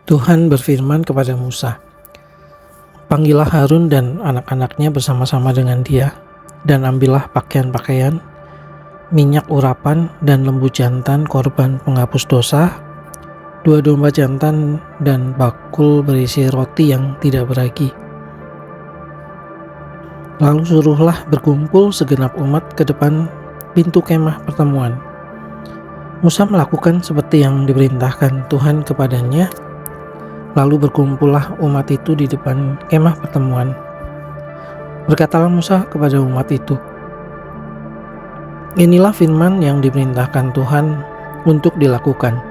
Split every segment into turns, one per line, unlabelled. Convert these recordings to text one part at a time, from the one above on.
Tuhan berfirman kepada Musa, "Panggillah Harun dan anak-anaknya bersama-sama dengan dia, dan ambillah pakaian-pakaian, minyak urapan dan lembu jantan korban penghapus dosa, 2 domba jantan dan bakul berisi roti yang tidak beragi. Lalu suruhlah berkumpul segenap umat ke depan pintu kemah pertemuan." Musa melakukan seperti yang diperintahkan Tuhan kepadanya. Lalu berkumpullah umat itu di depan kemah pertemuan. Berkatalah Musa kepada umat itu, "Inilah firman yang diperintahkan Tuhan untuk dilakukan."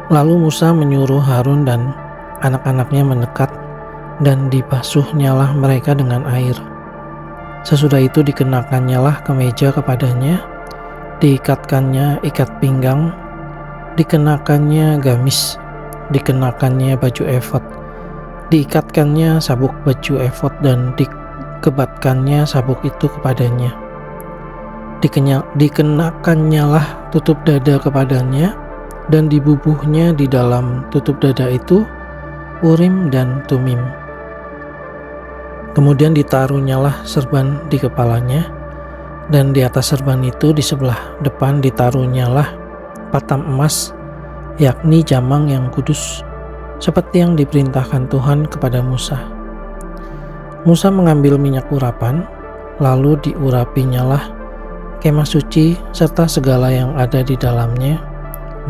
Lalu Musa menyuruh Harun dan anak-anaknya mendekat, dan dibasuhnyalah mereka dengan air. Sesudah itu dikenakannyalah kemeja kepadanya, diikatkannya ikat pinggang, dikenakannya gamis, dikenakannya baju efod, diikatkannya sabuk baju efod dan dikebatkannya sabuk itu kepadanya. Dikenakannya tutup dada kepadanya, dan dibubuhnya di dalam tutup dada itu Urim dan Tumim. Kemudian ditaruhnyalah serban di kepalanya, dan di atas serban itu di sebelah depan ditaruhnyalah patam emas, yakni jamang yang kudus, seperti yang diperintahkan Tuhan kepada Musa. Musa mengambil minyak urapan, lalu diurapinyalah kemah suci serta segala yang ada di dalamnya,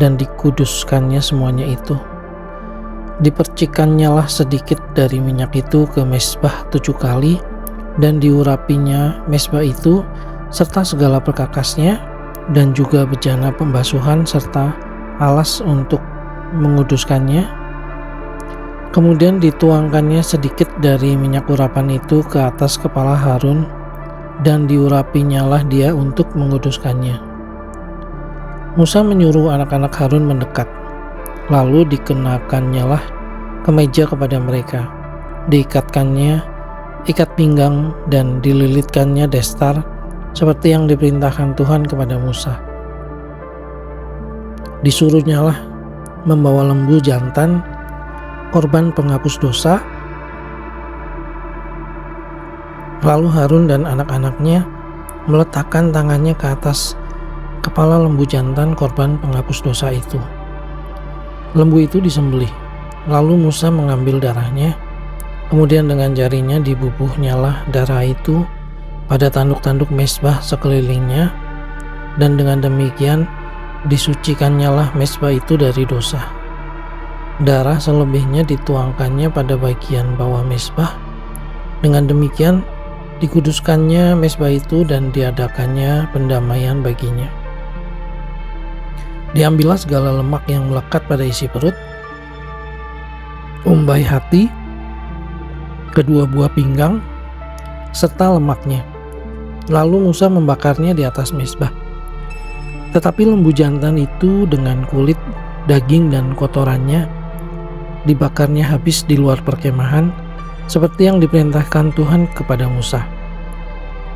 dan dikuduskannya semuanya itu. Dipercikannyalah sedikit dari minyak itu ke mezbah 7 kali, dan diurapinya mezbah itu serta segala perkakasnya, dan juga bejana pembasuhan serta alas untuk menguduskannya. Kemudian dituangkannya sedikit dari minyak urapan itu ke atas kepala Harun, dan diurapinyalah dia untuk menguduskannya. Musa menyuruh anak-anak Harun mendekat, lalu dikenakannyalah kemeja kepada mereka, diikatkannya ikat pinggang, dan dililitkannya destar, seperti yang diperintahkan Tuhan kepada Musa. Disuruhnyalah membawa lembu jantan korban penghapus dosa. Lalu Harun dan anak-anaknya meletakkan tangannya ke atas kepala lembu jantan korban penghapus dosa itu. Lembu itu disembelih. Lalu Musa mengambil darahnya, kemudian dengan jarinya dibubuhnyalah darah itu pada tanduk-tanduk mezbah sekelilingnya, dan dengan demikian disucikannyalah mezbah itu dari dosa. Darah selebihnya dituangkannya pada bagian bawah mezbah. Dengan demikian dikuduskannya mezbah itu dan diadakannya pendamaian baginya. Diambillah segala lemak yang melekat pada isi perut, umbai hati, kedua buah pinggang, serta lemaknya. Lalu Musa membakarnya di atas mezbah. Tetapi lembu jantan itu dengan kulit, daging, dan kotorannya dibakarnya habis di luar perkemahan, seperti yang diperintahkan Tuhan kepada Musa.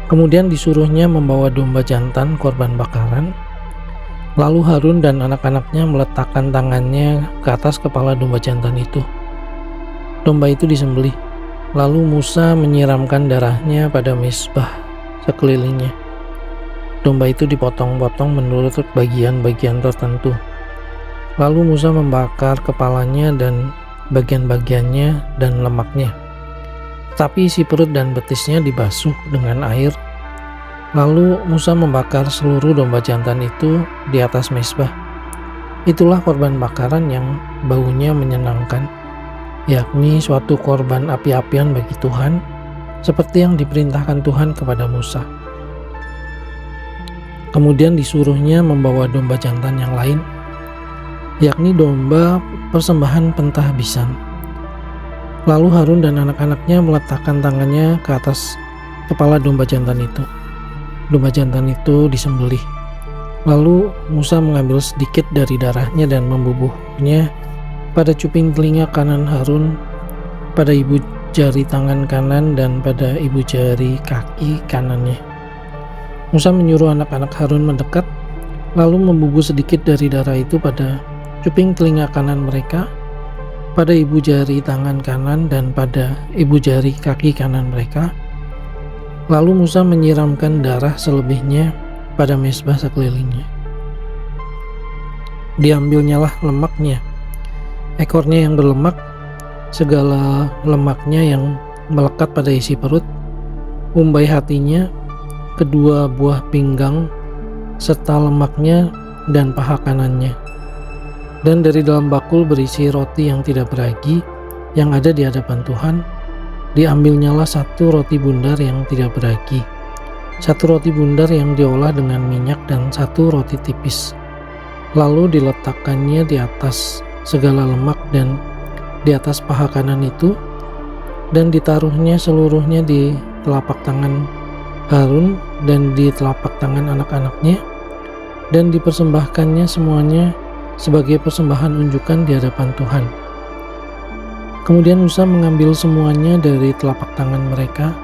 Kemudian disuruhnya membawa domba jantan korban bakaran. Lalu Harun dan anak-anaknya meletakkan tangannya ke atas kepala domba jantan itu. Domba itu disembelih. Lalu Musa menyiramkan darahnya pada mezbah sekelilingnya. Domba itu dipotong-potong menurut bagian-bagian tertentu. Lalu Musa membakar kepalanya dan bagian-bagiannya dan lemaknya. Tapi isi perut dan betisnya dibasuh dengan air. Lalu Musa membakar seluruh domba jantan itu di atas mezbah. Itulah korban bakaran yang baunya menyenangkan, yakni suatu korban api-apian bagi Tuhan, seperti yang diperintahkan Tuhan kepada Musa. Kemudian disuruhnya membawa domba jantan yang lain, yakni domba persembahan pentahbisan. Lalu Harun dan anak-anaknya meletakkan tangannya ke atas kepala domba jantan itu. Domba jantan itu disembelih. Lalu Musa mengambil sedikit dari darahnya dan membubuhnya pada cuping telinga kanan Harun, pada ibu jari tangan kanan, dan pada ibu jari kaki kanannya. Musa menyuruh anak-anak Harun mendekat, lalu membubuh sedikit dari darah itu pada cuping telinga kanan mereka, pada ibu jari tangan kanan dan pada ibu jari kaki kanan mereka. Lalu Musa menyiramkan darah selebihnya pada mezbah sekelilingnya. Diambilnyalah lemaknya, ekornya yang berlemak, segala lemaknya yang melekat pada isi perut, umbai hatinya, kedua buah pinggang, serta lemaknya dan paha kanannya. Dan dari dalam bakul berisi roti yang tidak beragi yang ada di hadapan Tuhan, diambilnyalah satu roti bundar yang tidak beragi, satu roti bundar yang diolah dengan minyak, dan satu roti tipis. Lalu diletakkannya di atas segala lemak dan di atas paha kanan itu, dan ditaruhnya seluruhnya di telapak tangan Harun dan di telapak tangan anak-anaknya, dan dipersembahkannya semuanya sebagai persembahan unjukan di hadapan Tuhan. Kemudian Musa mengambil semuanya dari telapak tangan mereka,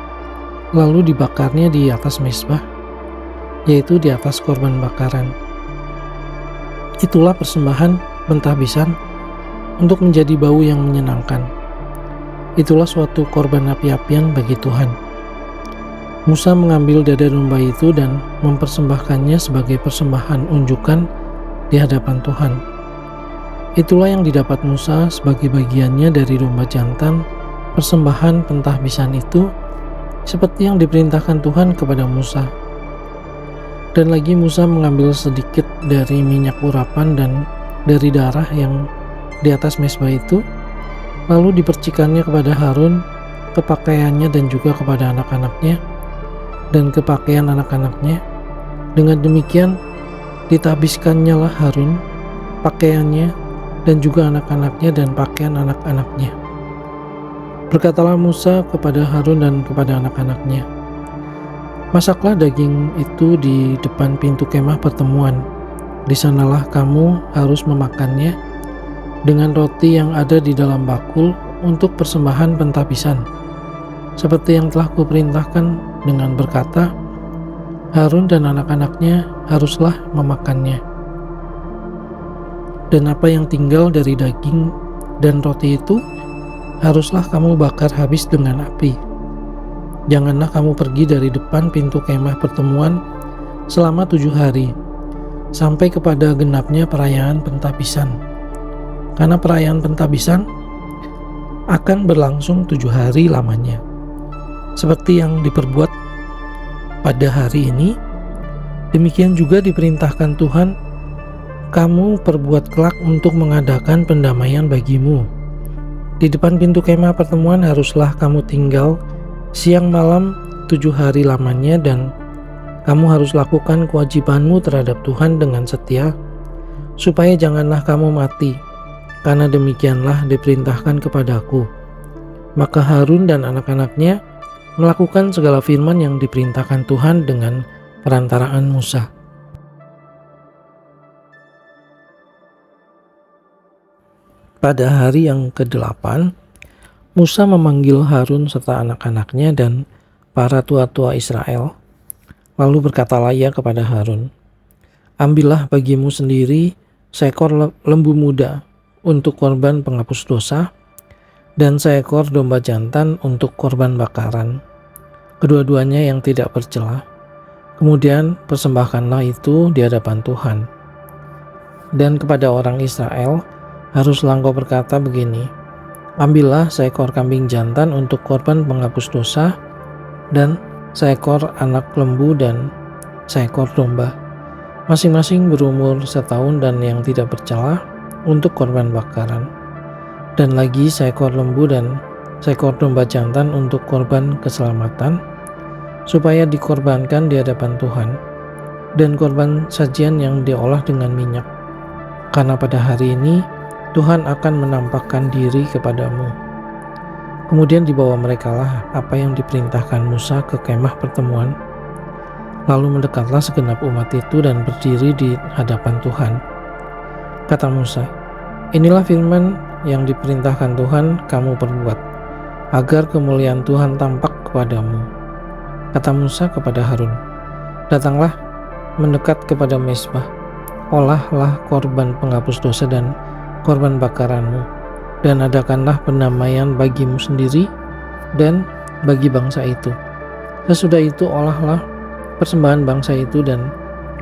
lalu dibakarnya di atas mezbah, yaitu di atas korban bakaran. Itulah persembahan pentahbisan untuk menjadi bau yang menyenangkan. Itulah suatu korban api-apian bagi Tuhan. Musa mengambil dada domba itu dan mempersembahkannya sebagai persembahan unjukan di hadapan Tuhan. Itulah yang didapat Musa sebagai bagiannya dari domba jantan persembahan pentahbisan itu, seperti yang diperintahkan Tuhan kepada Musa. Dan lagi Musa mengambil sedikit dari minyak urapan dan dari darah yang di atas mezbah itu, lalu dipercikannya kepada Harun, ke pakaiannya dan juga kepada anak-anaknya, dan ke pakaian anak-anaknya. Dengan demikian ditahbiskannya lah Harun, pakaiannya, dan juga anak-anaknya dan pakaian anak-anaknya. Berkatalah Musa kepada Harun dan kepada anak-anaknya, "Masaklah daging itu di depan pintu kemah pertemuan. Di sanalah kamu harus memakannya dengan roti yang ada di dalam bakul untuk persembahan pentahbisan, seperti yang telah kuperintahkan, dengan berkata, Harun dan anak-anaknya haruslah memakannya. Dan apa yang tinggal dari daging dan roti itu haruslah kamu bakar habis dengan api. Janganlah kamu pergi dari depan pintu kemah pertemuan selama 7 hari, sampai kepada genapnya perayaan pentahbisan. Karena perayaan pentahbisan akan berlangsung 7 hari lamanya. Seperti yang diperbuat pada hari ini, demikian juga diperintahkan Tuhan, kamu perbuat kelak untuk mengadakan pendamaian bagimu. Di depan pintu kemah pertemuan haruslah kamu tinggal siang malam 7 hari lamanya, dan kamu harus lakukan kewajibanmu terhadap Tuhan dengan setia, supaya janganlah kamu mati, karena demikianlah diperintahkan kepadaku. Maka Harun dan anak-anaknya melakukan segala firman yang diperintahkan Tuhan dengan perantaraan Musa. Pada hari yang ke-8, Musa memanggil Harun serta anak-anaknya dan para tua-tua Israel. Lalu berkatalah ia kepada Harun, "Ambillah bagimu sendiri seekor lembu muda untuk korban penghapus dosa, dan seekor domba jantan untuk korban bakaran, kedua-duanya yang tidak bercela. Kemudian persembahkanlah itu di hadapan Tuhan. Dan kepada orang Israel haruslah engkau berkata begini, ambillah seekor kambing jantan untuk korban penghapus dosa, dan seekor anak lembu dan seekor domba, masing-masing berumur setahun dan yang tidak bercela, untuk korban bakaran. Dan lagi seekor lembu dan seekor domba jantan untuk korban keselamatan, supaya dikorbankan di hadapan Tuhan, dan korban sajian yang diolah dengan minyak. Karena pada hari ini Tuhan akan menampakkan diri kepadamu." Kemudian dibawa merekalah apa yang diperintahkan Musa ke kemah pertemuan. Lalu mendekatlah segenap umat itu dan berdiri di hadapan Tuhan. Kata Musa, "Inilah firman yang diperintahkan Tuhan kamu perbuat, agar kemuliaan Tuhan tampak kepadamu." Kata Musa kepada Harun, "Datanglah mendekat kepada mezbah, olahlah korban penghapus dosa dan korban bakaranmu, dan adakanlah pendamaian bagimu sendiri dan bagi bangsa itu. Sesudah itu olahlah persembahan bangsa itu dan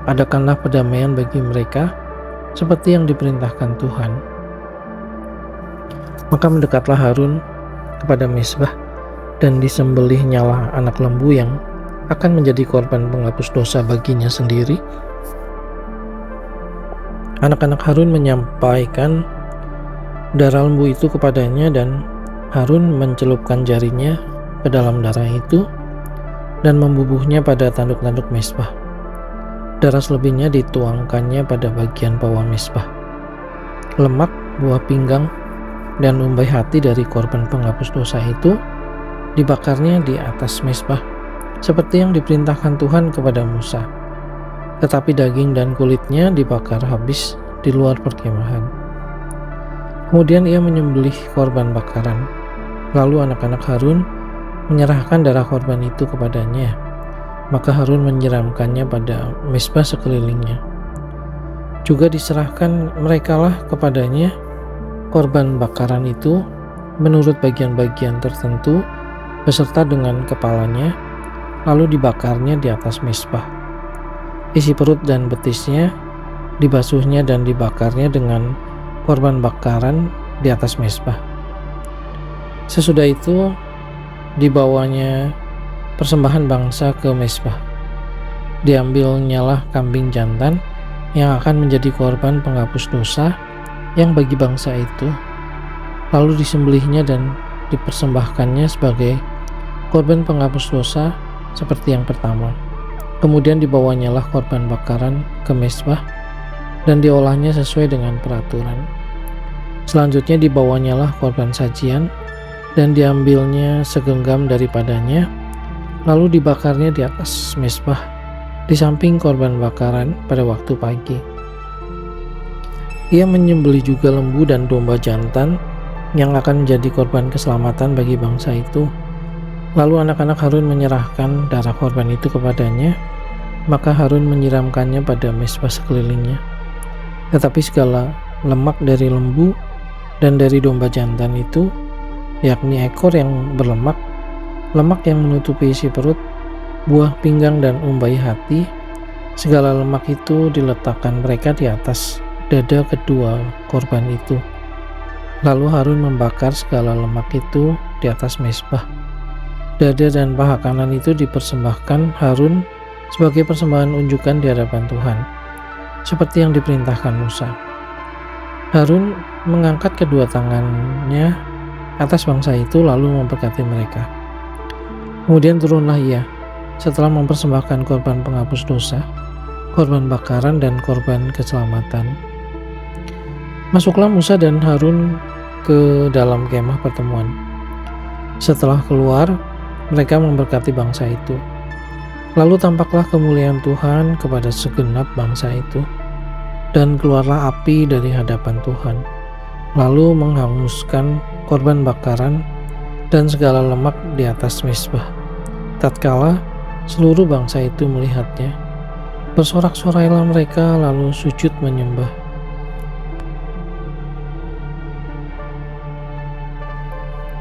adakanlah pendamaian bagi mereka seperti yang diperintahkan Tuhan. Maka mendekatlah Harun kepada mezbah dan disembelihnyalah anak lembu yang akan menjadi korban penghapus dosa baginya sendiri. Anak-anak Harun menyampaikan darah lembu itu kepadanya, dan Harun mencelupkan jarinya ke dalam darah itu dan membubuhnya pada tanduk-tanduk mezbah. Darah selebihnya dituangkannya pada bagian bawah mezbah. Lemak, buah pinggang, dan umbai hati dari korban penghapus dosa itu dibakarnya di atas mezbah, seperti yang diperintahkan Tuhan kepada Musa. Tetapi daging dan kulitnya dibakar habis di luar perkemahan. Kemudian ia menyembelih korban bakaran. Lalu anak-anak Harun menyerahkan darah korban itu kepadanya. Maka Harun menyiramkannya pada mezbah sekelilingnya. Juga diserahkan merekalah kepadanya korban bakaran itu menurut bagian-bagian tertentu beserta dengan kepalanya, lalu dibakarnya di atas mezbah. Isi perut dan betisnya dibasuhnya dan dibakarnya dengan korban bakaran di atas mezbah. Sesudah itu dibawanya persembahan bangsa ke mezbah. Diambilnyalah kambing jantan yang akan menjadi korban penghapus dosa yang bagi bangsa itu, lalu disembelihnya dan dipersembahkannya sebagai korban penghapus dosa seperti yang pertama. Kemudian dibawanyalah korban bakaran ke mezbah dan diolahnya sesuai dengan peraturan. Selanjutnya dibawanyalah korban sajian dan diambilnya segenggam daripadanya, lalu dibakarnya di atas mezbah di samping korban bakaran pada waktu pagi. Ia menyembelih juga lembu dan domba jantan yang akan menjadi korban keselamatan bagi bangsa itu. Lalu anak-anak Harun menyerahkan darah korban itu kepadanya, maka Harun menyiramkannya pada mezbah sekelilingnya. Tetapi segala lemak dari lembu dan dari domba jantan itu, yakni ekor yang berlemak, lemak yang menutupi isi perut, buah pinggang dan umbai hati, segala lemak itu diletakkan mereka di atas dada kedua korban itu. Lalu Harun membakar segala lemak itu di atas mezbah. Dada dan paha kanan itu dipersembahkan Harun sebagai persembahan unjukan di hadapan Tuhan, seperti yang diperintahkan Musa. Harun mengangkat kedua tangannya atas bangsa itu lalu memberkati mereka. Kemudian turunlah ia setelah mempersembahkan korban penghapus dosa, korban bakaran, dan korban keselamatan. Masuklah Musa dan Harun ke dalam kemah pertemuan. Setelah keluar, mereka memberkati bangsa itu. Lalu tampaklah kemuliaan Tuhan kepada segenap bangsa itu, dan keluarlah api dari hadapan Tuhan, lalu menghanguskan korban bakaran dan segala lemak di atas mezbah. Tatkala seluruh bangsa itu melihatnya, bersorak-sorailah mereka lalu sujud menyembah.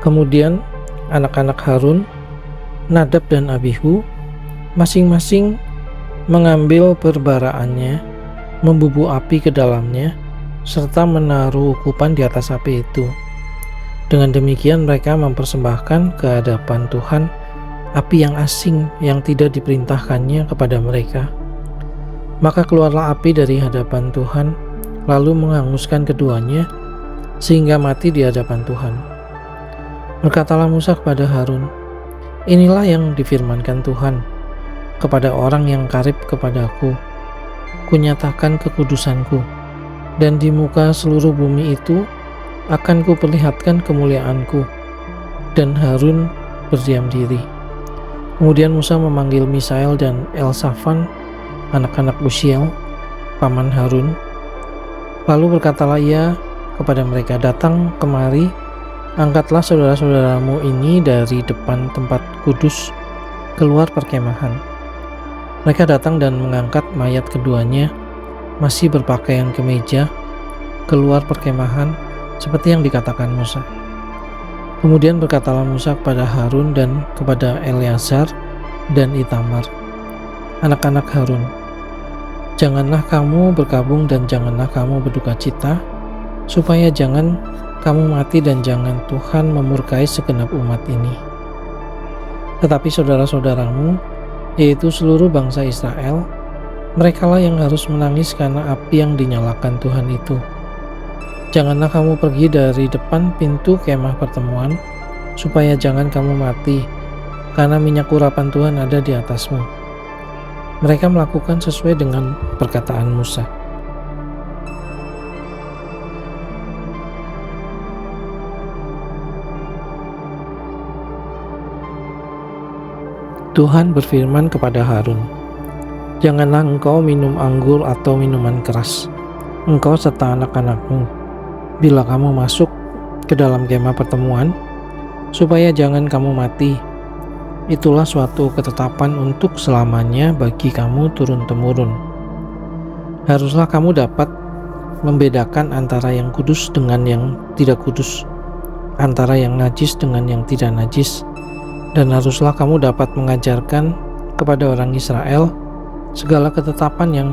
Kemudian anak-anak Harun, Nadab dan Abihu, masing-masing mengambil perbaraannya, membubuh api ke dalamnya, serta menaruh ukupan di atas api itu. Dengan demikian mereka mempersembahkan ke hadapan Tuhan api yang asing yang tidak diperintahkannya kepada mereka. Maka keluarlah api dari hadapan Tuhan, lalu menghanguskan keduanya, sehingga mati di hadapan Tuhan. Berkatalah Musa kepada Harun, "Inilah yang difirmankan Tuhan, kepada orang yang karib kepadaku, kunyatakan kekudusanku, dan di muka seluruh bumi itu akan kuperlihatkan kemuliaanku." Dan Harun berdiam diri. Kemudian Musa memanggil Misael dan Elsafan, anak-anak Uziel, paman Harun. Lalu berkatalah ia kepada mereka, "Datang kemari, angkatlah saudara-saudaramu ini dari depan tempat kudus keluar perkemahan." Mereka datang dan mengangkat mayat keduanya, masih berpakaian kemeja, keluar perkemahan, seperti yang dikatakan Musa. Kemudian berkatalah Musa kepada Harun dan kepada Eleazar dan Itamar, anak-anak Harun, janganlah kamu berkabung dan janganlah kamu berduka cita, supaya jangan kamu mati dan jangan Tuhan memurkai segenap umat ini. Tetapi saudara-saudaramu, yaitu seluruh bangsa Israel, merekalah yang harus menangis karena api yang dinyalakan Tuhan itu. Janganlah kamu pergi dari depan pintu kemah pertemuan, supaya jangan kamu mati, karena minyak urapan Tuhan ada di atasmu. Mereka melakukan sesuai dengan perkataan Musa. Tuhan berfirman kepada Harun, janganlah engkau minum anggur atau minuman keras, engkau serta anak-anakmu, bila kamu masuk ke dalam kemah pertemuan, supaya jangan kamu mati. Itulah suatu ketetapan untuk selamanya bagi kamu turun-temurun. Haruslah kamu dapat membedakan antara yang kudus dengan yang tidak kudus, antara yang najis dengan yang tidak najis, dan haruslah kamu dapat mengajarkan kepada orang Israel segala ketetapan yang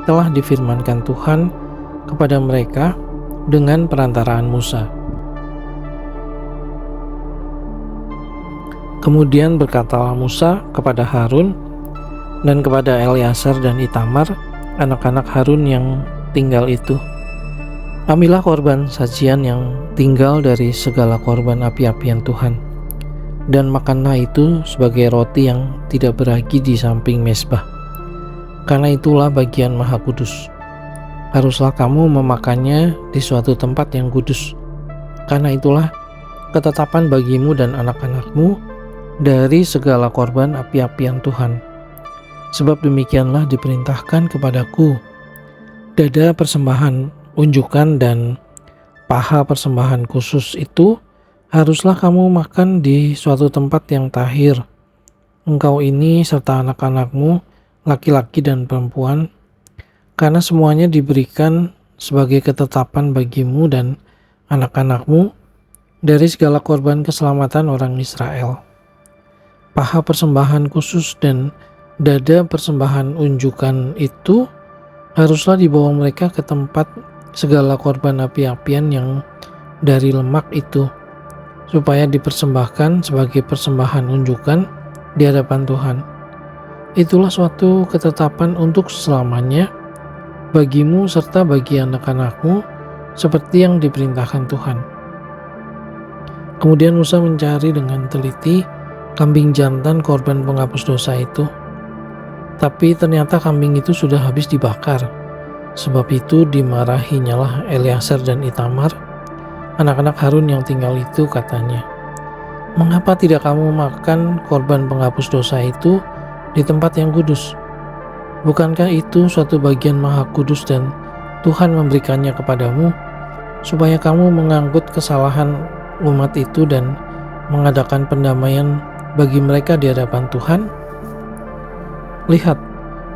telah difirmankan Tuhan kepada mereka dengan perantaraan Musa. Kemudian berkatalah Musa kepada Harun dan kepada Eleazar dan Itamar, anak-anak Harun yang tinggal itu, ambillah korban sajian yang tinggal dari segala korban api-apian Tuhan, dan makanlah itu sebagai roti yang tidak beragi di samping mezbah, karena itulah bagian maha kudus. Haruslah kamu memakannya di suatu tempat yang kudus, karena itulah ketetapan bagimu dan anak-anakmu dari segala korban api-apian Tuhan. Sebab demikianlah diperintahkan kepadaku, dada persembahan unjukan dan paha persembahan khusus itu haruslah kamu makan di suatu tempat yang tahir, engkau ini serta anak-anakmu, laki-laki dan perempuan, karena semuanya diberikan sebagai ketetapan bagimu dan anak-anakmu dari segala korban keselamatan orang Israel. Paha persembahan khusus dan dada persembahan unjukan itu haruslah dibawa mereka ke tempat segala korban api-apian yang dari lemak itu, supaya dipersembahkan sebagai persembahan unjukan di hadapan Tuhan. Itulah suatu ketetapan untuk selamanya bagimu serta bagi anak-anakmu, seperti yang diperintahkan Tuhan. Kemudian Musa mencari dengan teliti kambing jantan korban penghapus dosa itu, tapi ternyata kambing itu sudah habis dibakar. Sebab itu dimarahinyalah Eleazar dan Itamar, anak-anak Harun yang tinggal itu, katanya, mengapa tidak kamu makan korban penghapus dosa itu di tempat yang kudus? Bukankah itu suatu bagian maha kudus dan Tuhan memberikannya kepadamu, supaya kamu mengangkut kesalahan umat itu dan mengadakan pendamaian bagi mereka di hadapan Tuhan? Lihat,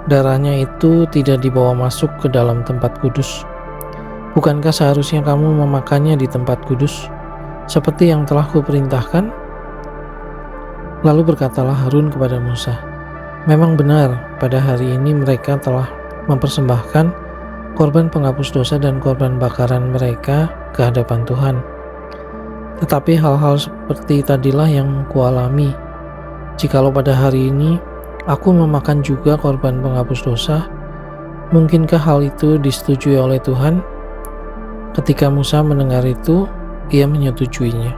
darahnya itu tidak dibawa masuk ke dalam tempat kudus. Bukankah seharusnya kamu memakannya di tempat kudus, seperti yang telah kuperintahkan? Lalu berkatalah Harun kepada Musa, memang benar, pada hari ini mereka telah mempersembahkan korban penghapus dosa dan korban bakaran mereka ke hadapan Tuhan. Tetapi hal-hal seperti tadilah yang kualami. Jikalau pada hari ini aku memakan juga korban penghapus dosa, mungkinkah hal itu disetujui oleh Tuhan? Ketika Musa mendengar itu, ia menyetujuinya.